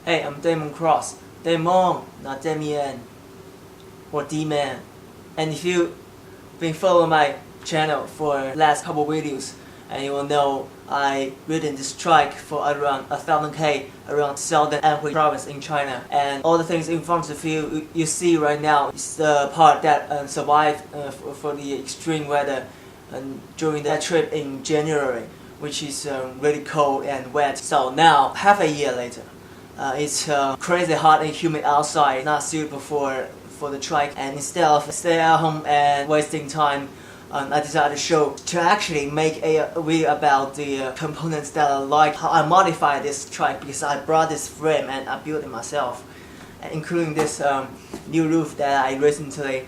Hey, I'm Damon Cross. Damon, not Damien. Or D-Man. And if you've been following my channel for last couple videos, and you will know I ridden this trike for around 1000k around southern Anhui province in China. And all the things in front of you see right now is the part that survived for the extreme weather during that trip in January, which is really cold and wet. So now, half a year later, it's crazy hot and humid outside, not suitable for the trike. And instead of staying at home and wasting time, I decided to actually make a video about the components that I like, how I modified this trike, because I brought this frame and I built it myself, including this new roof that I recently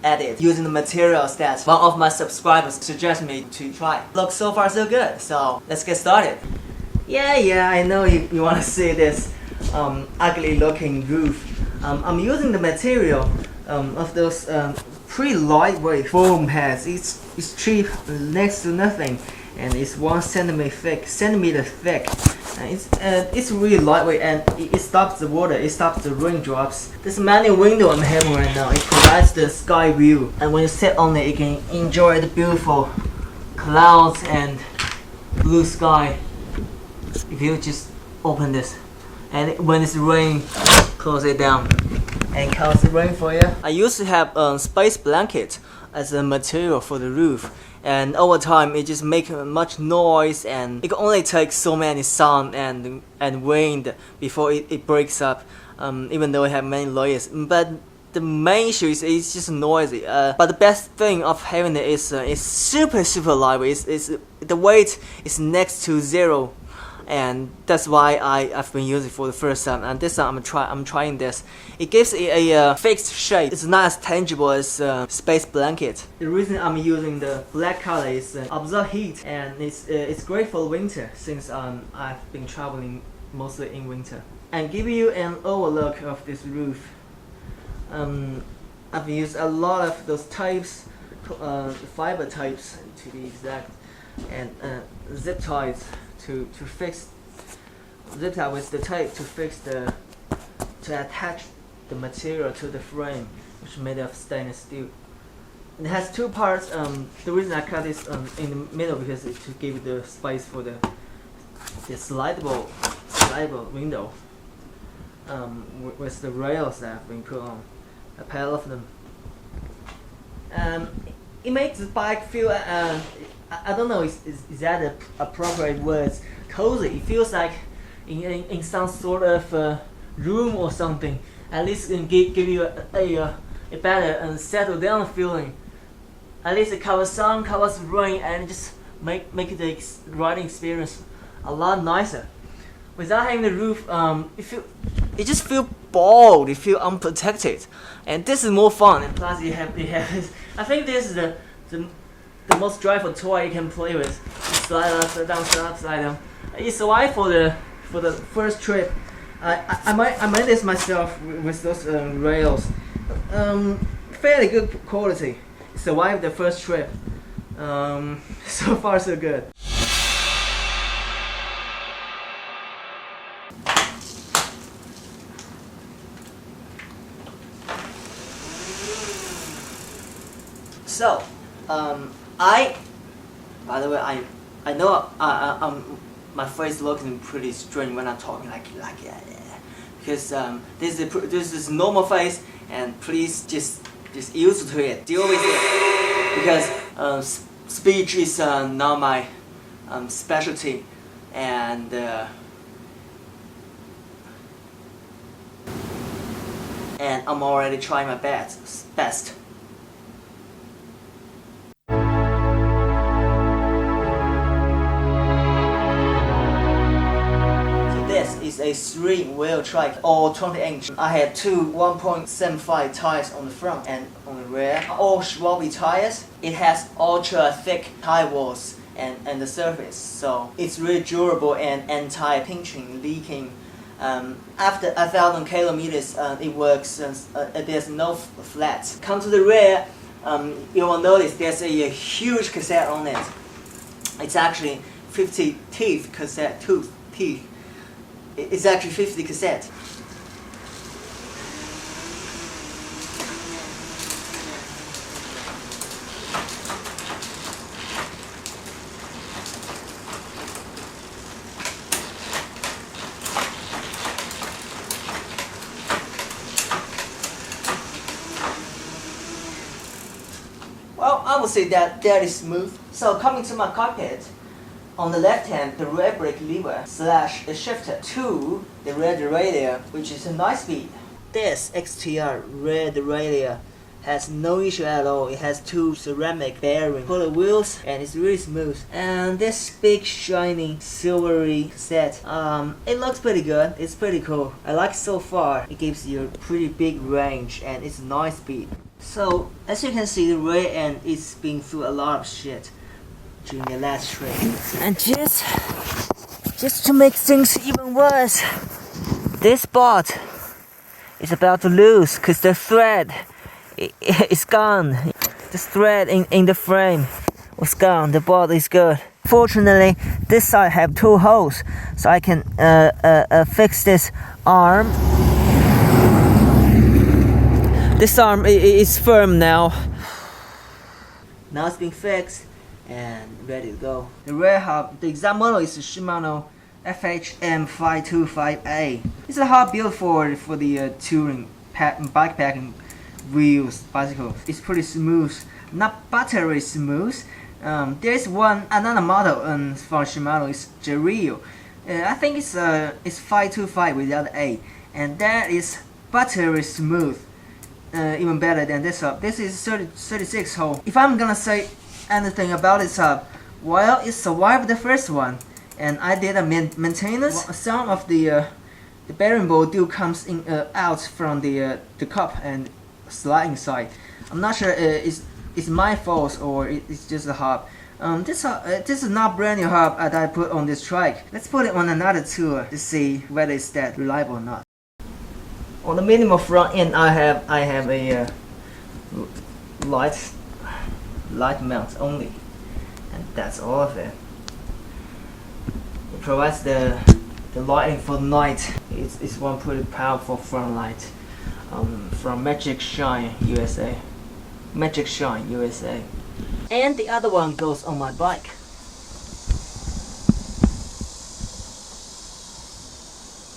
added using the materials that one of my subscribers suggested me to try. Looks so far so good, so let's get started. Yeah, I know you want to see this ugly looking roof. I'm using the material of those pretty lightweight foam pads. It's cheap, next to nothing, and it's 1 centimeter thick. And it's really lightweight, and it stops the water, it stops the raindrops. This manual window I'm having right now, it provides the sky view, and when you sit on it, you can enjoy the beautiful clouds and blue sky. If you just open this, and when it's raining, close it down and count the rain for you. I used to have a space blanket as a material for the roof, and over time it just makes much noise, and it can only take so many sound and wind before it breaks up, even though it has many layers. But the main issue is it's just noisy. But the best thing of having it is it's super lightweight. The weight is next to zero. And that's why I've been using it for the first time, and this time I'm trying this. It gives it a fixed shape. It's not as tangible as space blanket. The reason I'm using the black color is absorb heat, and it's great for winter, since I've been traveling mostly in winter. And give you an overlook of this roof. I've used a lot of those types, fiber types to be exact, and zip ties to fix, zip tie with the tape to attach the material to the frame, which is made of stainless steel. It has two parts. The reason I cut this in the middle, because it to give the space for the slidable window with the rails that have been put on, a pair of them. It makes the bike feel, I don't know, is that the appropriate words, cozy. It feels like in some sort of room or something. At least it can give you a better and settle down feeling. At least it covers sun, covers rain, and just make the riding experience a lot nicer. Without having the roof, it just feel bold, you feel unprotected, and this is more fun. And plus, you have I think this is the most joyful toy you can play with. You slide up, slide down, slide up, slide down. It survived for the first trip. I made this myself with those rails. Fairly good quality. It survived the first trip. So far so good. So, by the way, I know my face looking pretty strange when I'm talking like yeah, because this is normal face, and please just used to it, deal with it, because speech is not my specialty, and I'm already trying my best. Is a 3-wheel trike, all 20-inch. I had two 1.75 tires on the front and on the rear, all Schwalbe tires. It has ultra thick tire walls and the surface, so it's really durable and anti-pinching, leaking. After 1,000 kilometers, it works. There's no flat. Come to the rear, you will notice there's a huge cassette on it. It's actually 50 teeth cassette teeth. It's actually 50 cassette. Well, I would say that is smooth. So coming to my cockpit, on the left hand, the rear brake lever / the shifter to the rear derailleur, which is a 9-speed. This XTR rear derailleur has no issue at all. It has 2 ceramic bearings for the wheels and it's really smooth. And this big shining silvery cassette, it looks pretty good. It's pretty cool. I like it so far. It gives you a pretty big range and it's 9-speed. So as you can see, the rear end is been through a lot of shit during the last trip. And just to make things even worse, this bolt is about to loose because the thread is gone. The thread in the frame was gone. The bolt is good. Fortunately, this side have 2 holes, so I can fix this arm. This arm is firm now. Now it's been fixed and ready to go. The rear hub, the exact model is Shimano FHM525A. It's a hub built for the touring bikepacking wheels bicycle. It's pretty smooth, not buttery smooth. There's another model from Shimano is Gerio. I think it's 525 without the A, and that is buttery smooth. Even better than this hub. This is 36 hole. If I'm gonna say anything about this hub, well, it survived the first one, and I did a maintenance. Some of the bearing bolt do comes in out from the cup and slide inside. I'm not sure it's my fault or it's just the hub. This is not brand new hub that I put on this trike. Let's put it on another tour to see whether it's that reliable or not. On the minimal front end, I have a light mount only, and that's all of it. It provides the lighting for the night. It's one pretty powerful front light from Magic Shine USA. Magic Shine USA. And the other one goes on my bike.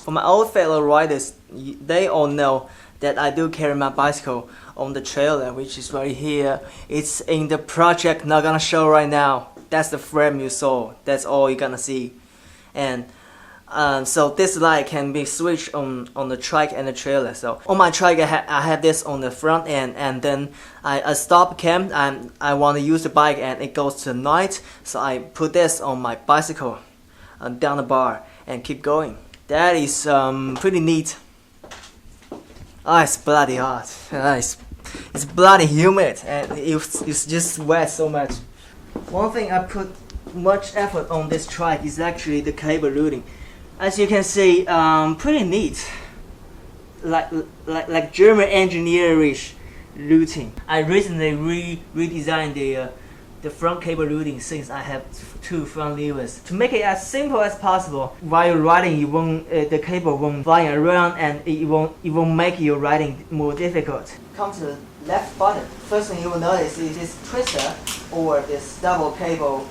For my old fellow riders, they all know that I do carry my bicycle on the trailer, which is right here. It's in the project, not gonna show right now. That's the frame you saw. That's all you're gonna see. And so this light can be switched on the trike and the trailer. So on my trike, I have this on the front end, and then I stop camp and I want to use the bike and it goes to night. So I put this on my bicycle down the bar and keep going. That is pretty neat. Oh, it's bloody hot. It's bloody humid and it's just sweat so much. One thing I put much effort on this trike is actually the cable routing. As you can see, pretty neat. Like German engineerish routing. I recently redesigned the front cable routing since I have 2 front levers. To make it as simple as possible, while you're riding, the cable won't fly around and it won't make your riding more difficult. Come to the left button. First thing you will notice is this twister or this double cable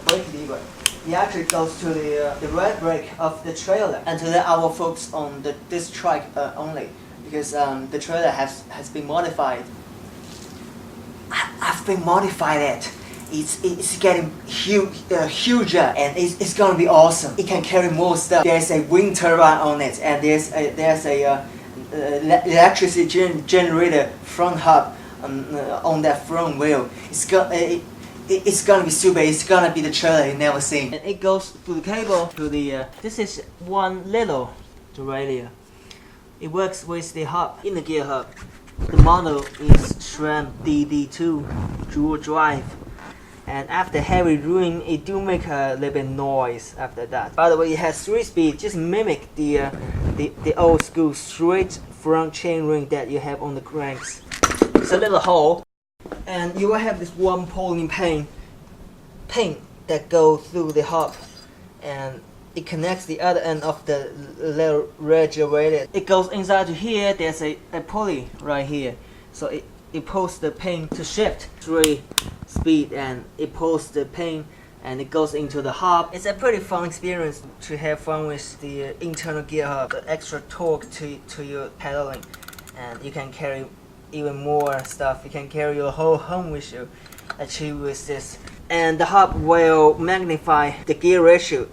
brake lever. It actually goes to the rear brake of the trailer, and today I will focus on this trike only because the trailer has been modified. I've been modified it. It's getting huger and it's gonna be awesome. It can carry more stuff. There's a wind turbine on it, and there's a electricity generator front hub on that front wheel. It's gonna be super. It's gonna be the trailer you've never seen. And it goes through the cable to the. This is one little derailleur. It works with the hub in the gear hub. The model is SRAM DD2 dual drive. And after heavy routing, it do make a little bit noise after that. By the way, it has 3 speed, just mimic the old school straight front chain ring that you have on the cranks. It's a little hole, and you will have this one pulling pin that goes through the hub, and it connects the other end of the little rear gyrated. It goes inside to here. There's a pulley right here, so it pulls the pin to shift 3 speed, and it pulls the pin and it goes into the hub. It's a pretty fun experience to have fun with the internal gear hub, the extra torque to your pedaling, and you can carry even more stuff. You can carry your whole home with you, achieve with this. And the hub will magnify the gear ratio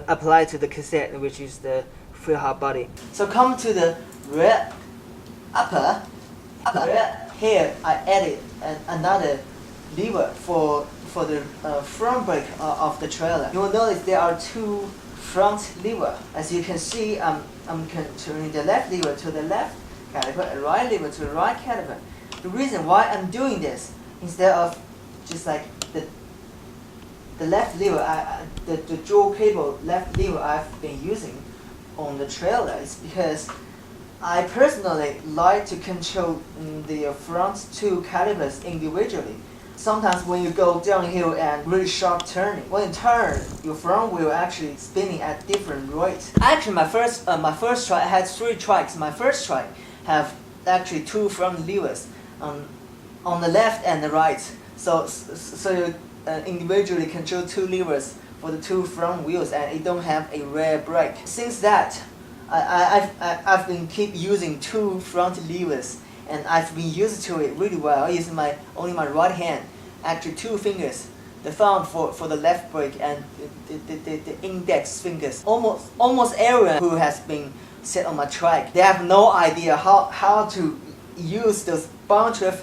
applied to the cassette, which is the free hub body. So come to the rear upper. Here I added another lever for the front brake of the trailer. You will notice there are 2 front levers. As you can see, I'm turning the left lever to the left caliper and right lever to the right caliper. The reason why I'm doing this, instead of just like the left lever, the dual cable left lever I've been using on the trailer, is because I personally like to control the front 2 calipers individually. Sometimes when you go downhill and really sharp turning, when you turn, your front wheel actually spinning at different rates. Actually, my first trike, I had 3 trikes. My first trike have actually 2 front levers on the left and the right. So you individually control 2 levers for the 2 front wheels, and it don't have a rear brake. Since that, I've been keep using 2 front levers, and I've been used to it really well. I use only my right hand, actually 2 fingers, the thumb for the left brake and the index fingers. Almost everyone who has been set on my trike, they have no idea how to use those bunch of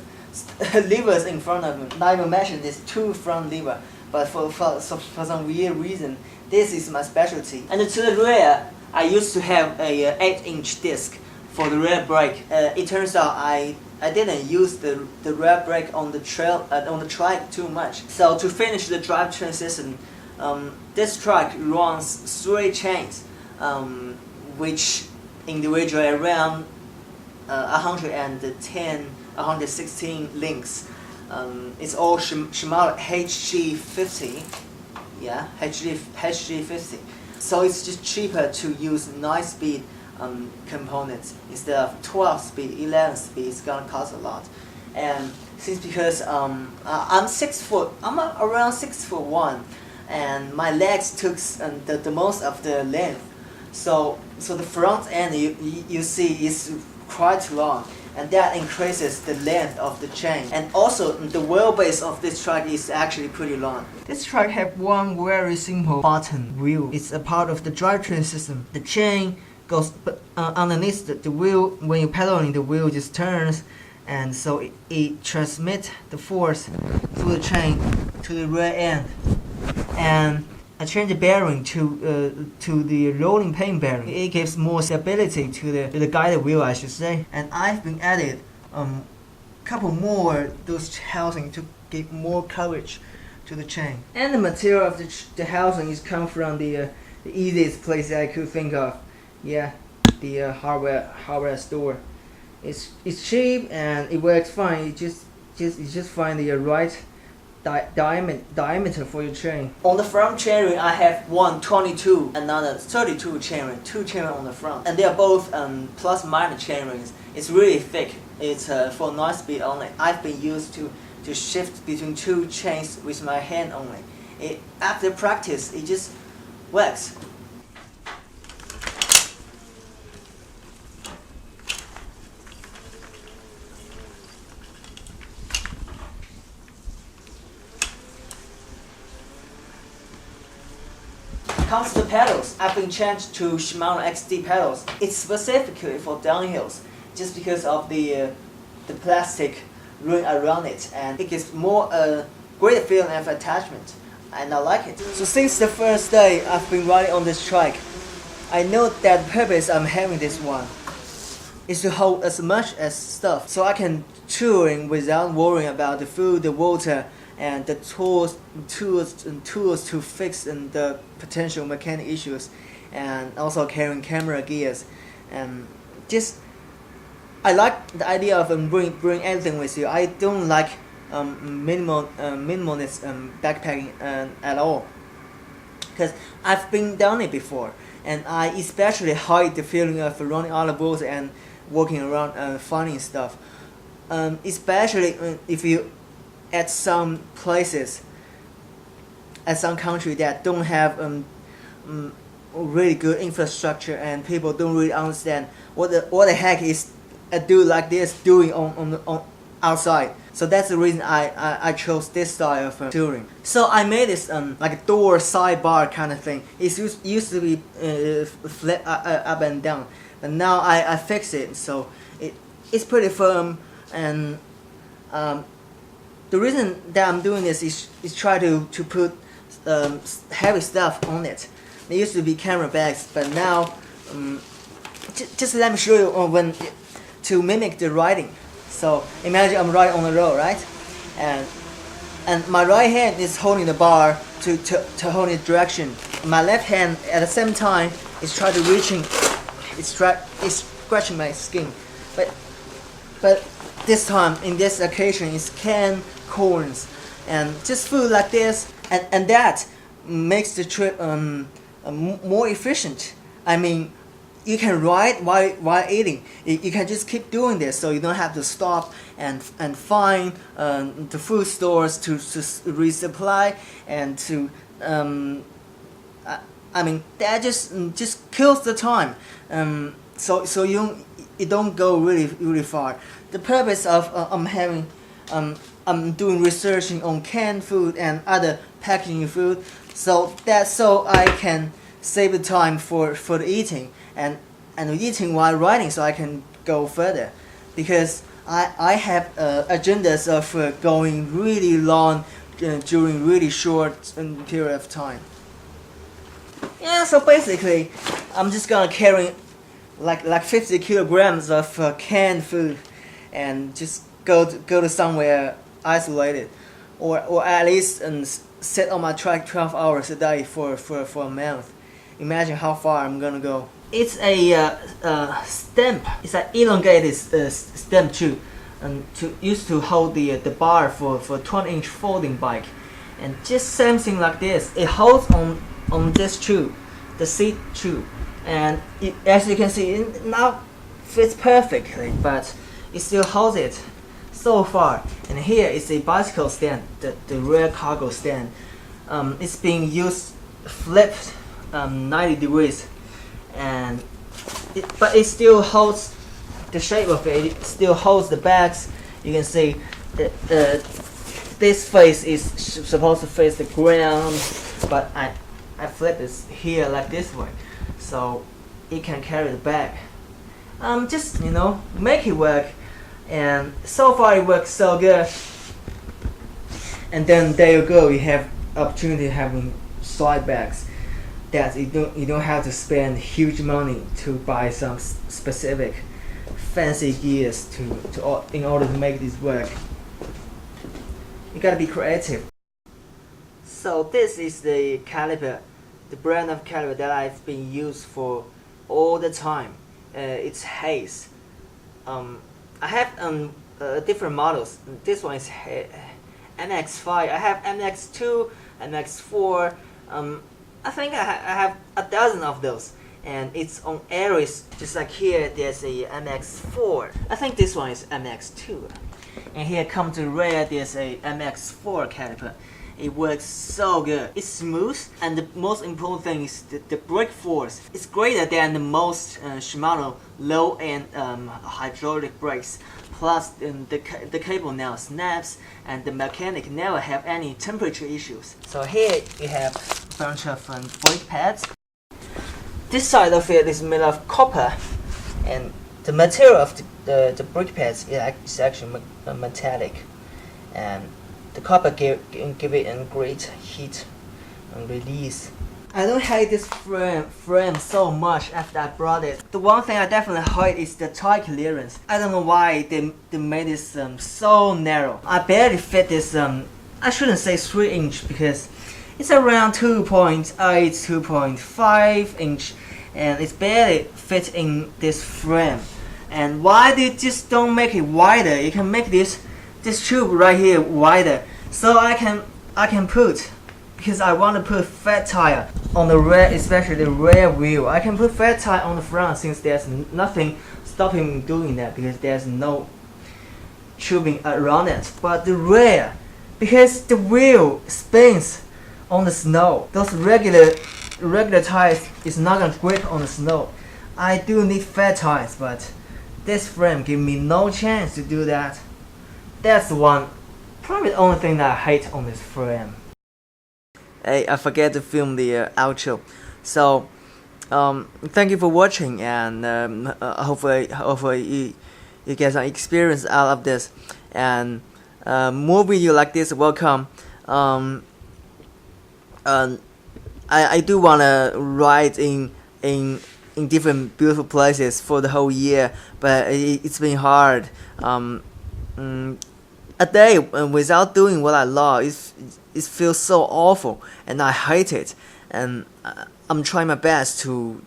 levers in front of them. Not even mention this 2 front lever, but for some weird reason, this is my specialty. And to the rear, I used to have a 8-inch disc for the rear brake. It turns out I didn't use the rear brake on the trike too much. So to finish the drivetrain system, this trike runs 3 chains, which individually around 116 links. It's all Shimano HG50, yeah, HG50. So it's just cheaper to use 9-speed components instead of 12-speed, 11-speed. It's gonna cost a lot. And because I'm around 6'1", and my legs took the most of the length. So the front end you see is quite long, and that increases the length of the chain. And also the wheelbase of this trike is actually pretty long. This trike have one very simple button wheel. It's a part of the drivetrain system. The chain goes underneath the wheel. When you're pedaling, the wheel just turns, and so it transmits the force through the chain to the rear end. And I change the bearing to the rolling pin bearing. It gives more stability to the guided wheel, I should say. And I've been added couple more those housing to give more coverage to the chain. And the material of the housing is come from the easiest place I could think of. Yeah, the hardware store. It's cheap and it works fine. You just find the right diameter for your chain. On the front chainring, I have one 22, another 32 chainring, 2 chainring on the front, and they are both plus minus chainrings. It's really thick. It's for 9-speed only. I've been used to shift between 2 chains with my hand only. After practice, it just works. Comes to pedals, I've been changed to Shimano XD pedals. It's specifically for downhills, just because of the plastic ring around it, and it gives more greater feeling of attachment, and I like it. So since the first day I've been riding on this trike, I know that the purpose I'm having this one is to hold as much as stuff, so I can touring without worrying about the food, the water, and the tools to fix the potential mechanic issues, and also carrying camera gears. And I like the idea of bring everything with you. I don't like minimalist backpacking at all. because I've been done it before, and I especially hate the feeling of running all the boats and walking around finding stuff. Especially if you at some places, at some country that don't have really good infrastructure, and people don't really understand what the heck is a dude like this doing on outside. So that's the reason I chose this style of touring. So I made this like a door sidebar kind of thing. It used to be flat up and down, but now I fix it, so it's pretty firm. And the reason that I'm doing this is try to put heavy stuff on it. They used to be camera bags, but now just let me show you when to mimic the riding. So imagine I'm riding on the road, right? And my right hand is holding the bar to hold the direction. My left hand at the same time is trying to reaching, it's scratching my skin. But this time, in this occasion, it's canned corns, and just food like this, and that makes the trip more efficient. I mean, you can ride while eating. You can just keep doing this, so you don't have to stop and find the food stores to resupply and to I mean, that just kills the time. So you don't go really far. The purpose of I'm doing researching on canned food and other packaging food, so I can save the time for the eating and eating while riding, so I can go further, because I have agendas of going really long during really short period of time. Yeah, so basically I'm just gonna carry like 50 kilograms of canned food and just go to somewhere isolated, or at least sit on my trike 12 hours a day for a month. Imagine how far I'm gonna go. It's a stamp. It's an elongated stamp too, and used to hold the bar for 20-inch folding bike, and just something like this. It holds on this tube, the seat tube, and as you can see, it now fits perfectly, but it still holds it so far. And here is a bicycle stand, the rear cargo stand. It's being used flipped 90 degrees, and but it still holds the shape of it. It still holds the bags. You can see this face is supposed to face the ground, but I flip this here like this way, so it can carry the bag. Just make it work, and so far it works so good. And then there you go. You have opportunity having slide bags that you don't have to spend huge money to buy some specific fancy gears in order to make this work. You gotta be creative. So this is the caliper, the brand of caliper that I've been used for all the time. It's Hayes. I have different models. This one is MX5. I have MX2, MX4. I think I have a dozen of those, and it's on Aries. Just like here, there's a MX4. I think this one is MX2. And here come to the rear, there's a MX4 caliper. It works so good. It's smooth, and the most important thing is the brake force. It's greater than the most Shimano low-end hydraulic brakes. Plus, the cable now snaps, and the mechanic never have any temperature issues. So here you have a bunch of brake pads. This side of it is made of copper, and the material of the brake pads is actually metallic, and the copper give it a great heat and release. I don't hate this frame so much after I brought it. The one thing I definitely hate is the tire clearance. I don't know why they made this so narrow. I barely fit this, I shouldn't say 3-inch, because it's around 2.8, 2.5 inch, and it's barely fit in this frame. And why they just don't make it wider? You can make this tube right here wider, so I can put because I want to put fat tire on the rear, especially the rear wheel. I can put fat tire on the front since there's nothing stopping me doing that because there's no tubing around it. But the rear, because the wheel spins on the snow, those regular tires is not gonna grip on the snow. I do need fat tires, but this frame give me no chance to do that. That's probably the only thing that I hate on this frame. Hey, I forget to film the outro. So, thank you for watching, and hopefully you get some experience out of this, and more video like this will come. I do wanna ride in different beautiful places for the whole year, but it's been hard. A day without doing what I love, it feels so awful, and I hate it. And I'm trying my best to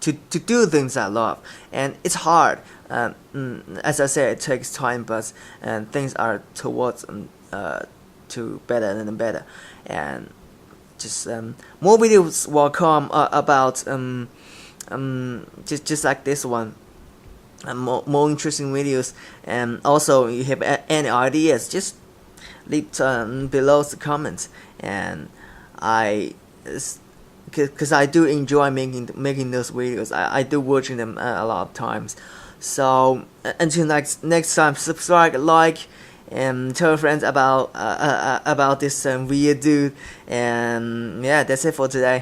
do things I love, and it's hard. As I said, it takes time, but things are towards to better and better, and just more videos will come about just like this one. More interesting videos, and also you have any ideas, just leave below the comments, and because I do enjoy making those videos. I do watching them a lot of times. So until next time, subscribe, like, and tell your friends about this weird dude, and yeah, that's it for today.